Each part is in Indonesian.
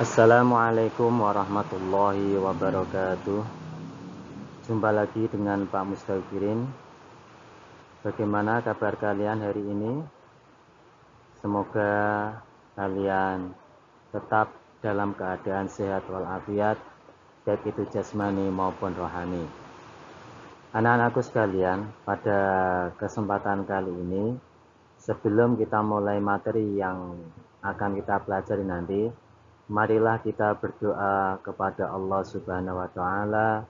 Assalamualaikum warahmatullahi wabarakatuh. Jumpa lagi dengan Pak Mustaqirin. Bagaimana kabar kalian hari ini? Semoga kalian tetap dalam keadaan sehat walafiat, baik itu jasmani maupun rohani. Anak-anakku sekalian, pada kesempatan kali ini, sebelum kita mulai materi yang akan kita pelajari nanti, marilah kita berdoa kepada Allah Subhanahu wa Ta'ala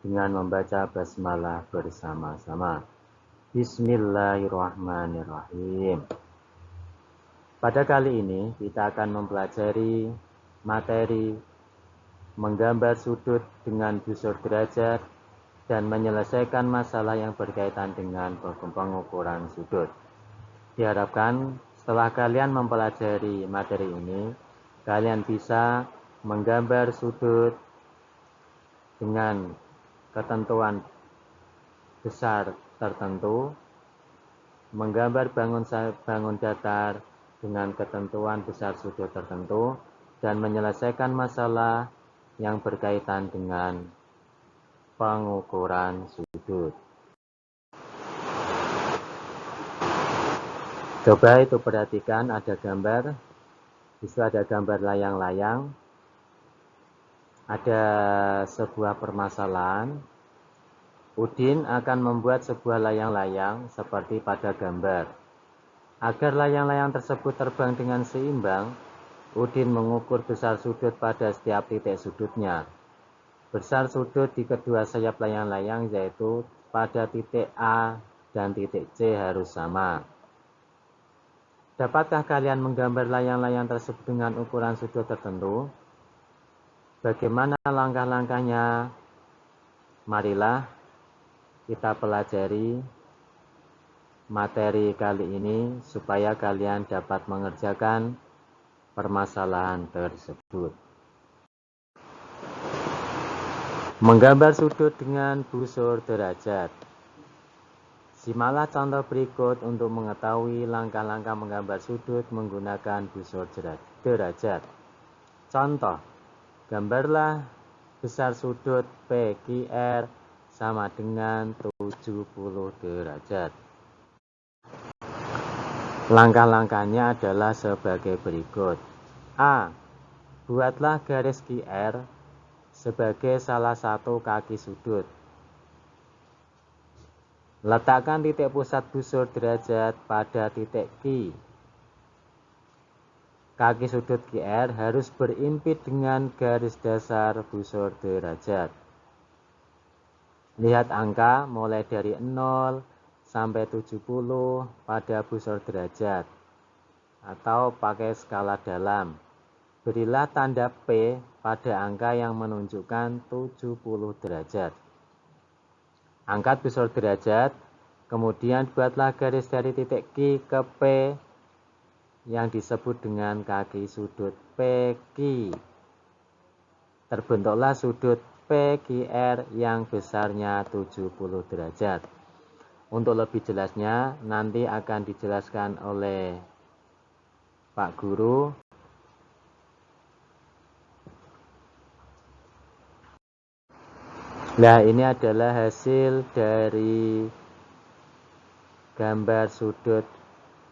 dengan membaca basmalah bersama-sama. Bismillahirrahmanirrahim. Pada kali ini kita akan mempelajari materi menggambar sudut dengan busur derajat dan menyelesaikan masalah yang berkaitan dengan pengukuran sudut. Diharapkan setelah kalian mempelajari materi ini, kalian bisa menggambar sudut dengan ketentuan besar tertentu, menggambar bangun datar dengan ketentuan besar sudut tertentu, dan menyelesaikan masalah yang berkaitan dengan pengukuran sudut. Coba itu perhatikan, ada gambar. Di situ ada gambar layang-layang. Ada sebuah permasalahan. Udin akan membuat sebuah layang-layang seperti pada gambar. Agar layang-layang tersebut terbang dengan seimbang, Udin mengukur besar sudut pada setiap titik sudutnya. Besar sudut di kedua sayap layang-layang yaitu pada titik A dan titik C harus sama. Dapatkah kalian menggambar layang-layang tersebut dengan ukuran sudut tertentu? Bagaimana langkah-langkahnya? Marilah kita pelajari materi kali ini supaya kalian dapat mengerjakan permasalahan tersebut. Menggambar sudut dengan busur derajat. Simaklah contoh berikut untuk mengetahui langkah-langkah menggambar sudut menggunakan busur derajat. Contoh, gambarlah besar sudut PQR sama dengan 70 derajat. Langkah-langkahnya adalah sebagai berikut. A. Buatlah garis QR sebagai salah satu kaki sudut. Letakkan titik pusat busur derajat pada titik Q. Kaki sudut QR harus berimpit dengan garis dasar busur derajat. Lihat angka mulai dari 0 sampai 70 pada busur derajat. Atau pakai skala dalam. Berilah tanda P pada angka yang menunjukkan 70 derajat. Angkat busur derajat, kemudian buatlah garis dari titik Q ke P yang disebut dengan kaki sudut PQ. Terbentuklah sudut PQR yang besarnya 70 derajat. Untuk lebih jelasnya, nanti akan dijelaskan oleh Pak Guru. Nah, ini adalah hasil dari gambar sudut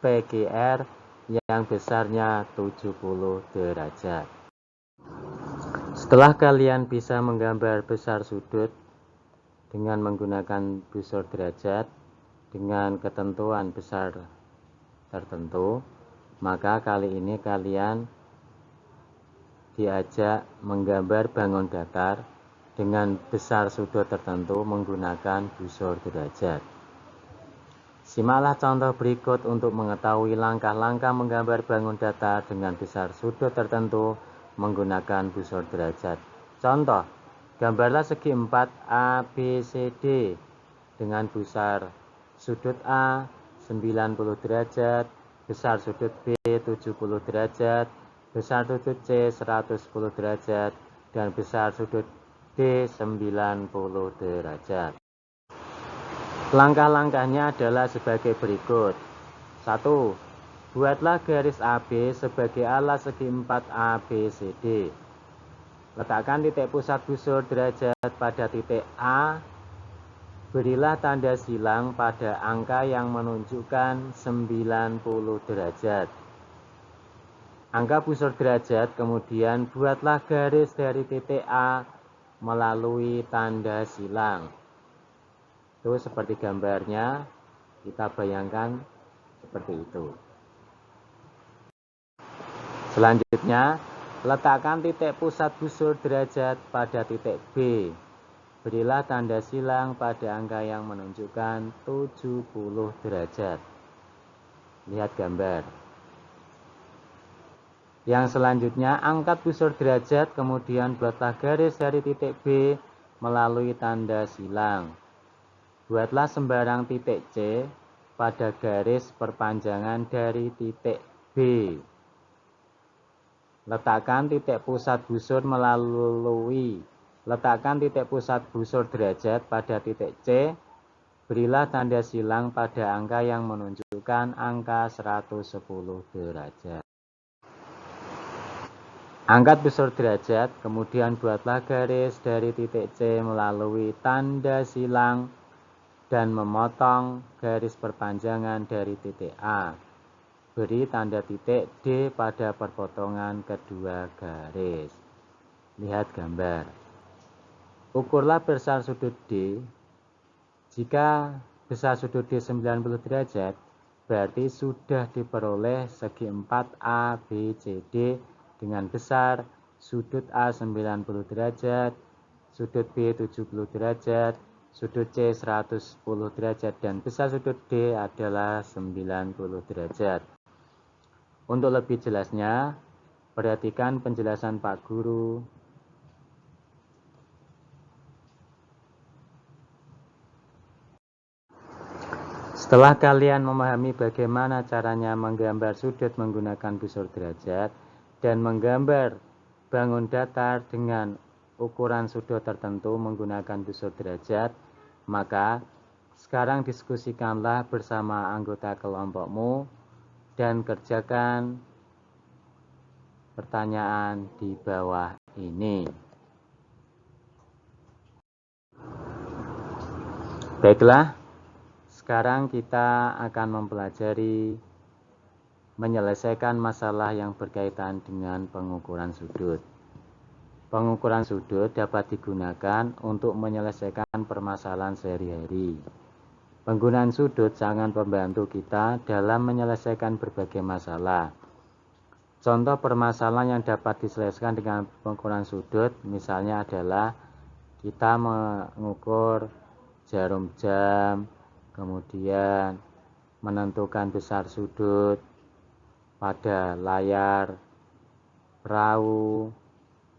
PQR yang besarnya 70 derajat. Setelah kalian bisa menggambar besar sudut dengan menggunakan busur derajat dengan ketentuan besar tertentu, maka kali ini kalian diajak menggambar bangun datar dengan besar sudut tertentu menggunakan busur derajat. Simaklah contoh berikut untuk mengetahui langkah-langkah menggambar bangun datar dengan besar sudut tertentu menggunakan busur derajat. Contoh, gambarlah segi 4 ABCD dengan besar sudut A 90 derajat, besar sudut B 70 derajat, besar sudut C 110 derajat, dan besar sudut D 90 derajat. Langkah-langkahnya adalah sebagai berikut. 1. Buatlah garis AB sebagai alas segi 4 ABCD. Letakkan titik pusat busur derajat pada titik A. Berilah tanda silang pada angka yang menunjukkan 90 derajat. Angka busur derajat, kemudian buatlah garis dari titik A melalui tanda silang. Itu seperti gambarnya, kita bayangkan seperti itu. Selanjutnya, letakkan titik pusat busur derajat pada titik B. Berilah tanda silang pada angka yang menunjukkan 70 derajat. Lihat gambar. Yang selanjutnya, angkat busur derajat, kemudian buatlah garis dari titik B melalui tanda silang. Buatlah sembarang titik C pada garis perpanjangan dari titik B. Letakkan titik pusat busur derajat pada titik C. Berilah tanda silang pada angka yang menunjukkan angka 110 derajat. Angkat busur derajat, kemudian buatlah garis dari titik C melalui tanda silang dan memotong garis perpanjangan dari titik A. Beri tanda titik D pada perpotongan kedua garis. Lihat gambar. Ukurlah besar sudut D. Jika besar sudut D 90 derajat, berarti sudah diperoleh segi 4 ABCD dengan besar sudut A 90 derajat, sudut B 70 derajat, sudut C 110 derajat, dan besar sudut D adalah 90 derajat. Untuk lebih jelasnya, perhatikan penjelasan Pak Guru. Setelah kalian memahami bagaimana caranya menggambar sudut menggunakan busur derajat dan menggambar bangun datar dengan ukuran sudut tertentu menggunakan busur derajat, maka sekarang diskusikanlah bersama anggota kelompokmu dan kerjakan pertanyaan di bawah ini. Baiklah, sekarang kita akan mempelajari menyelesaikan masalah yang berkaitan dengan pengukuran sudut. Pengukuran sudut dapat digunakan untuk menyelesaikan permasalahan sehari-hari. Penggunaan sudut sangat membantu kita dalam menyelesaikan berbagai masalah. Contoh permasalahan yang dapat diselesaikan dengan pengukuran sudut misalnya adalah kita mengukur jarum jam, kemudian menentukan besar sudut pada layar perahu,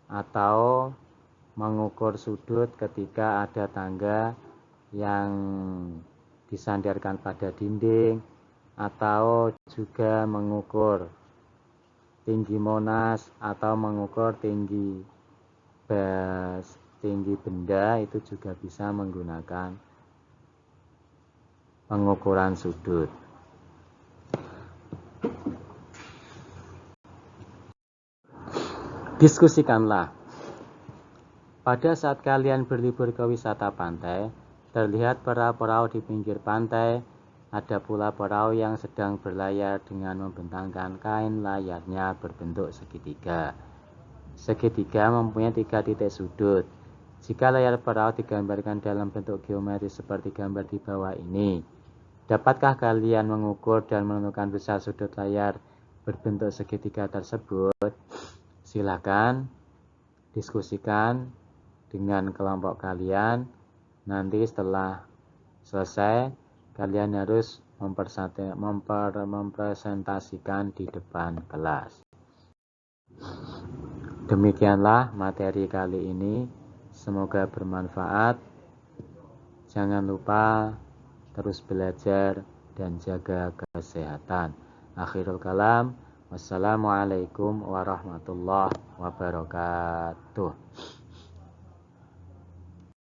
atau mengukur sudut ketika ada tangga yang disandarkan pada dinding, atau juga mengukur tinggi Monas atau mengukur tinggi benda, itu juga bisa menggunakan pengukuran sudut. Diskusikanlah. Pada saat kalian berlibur ke wisata pantai, terlihat perahu-perahu di pinggir pantai. Ada pula perahu yang sedang berlayar dengan membentangkan kain layarnya berbentuk segitiga. Segitiga mempunyai 3 titik sudut. Jika layar perahu digambarkan dalam bentuk geometris seperti gambar di bawah ini, dapatkah kalian mengukur dan menentukan besar sudut layar berbentuk segitiga tersebut? Silakan diskusikan dengan kelompok kalian. Nanti setelah selesai, kalian harus mempresentasikan di depan kelas. Demikianlah materi kali ini. Semoga bermanfaat. Jangan lupa terus belajar dan jaga kesehatan. Akhirul kalam. Wassalamualaikum warahmatullahi wabarakatuh.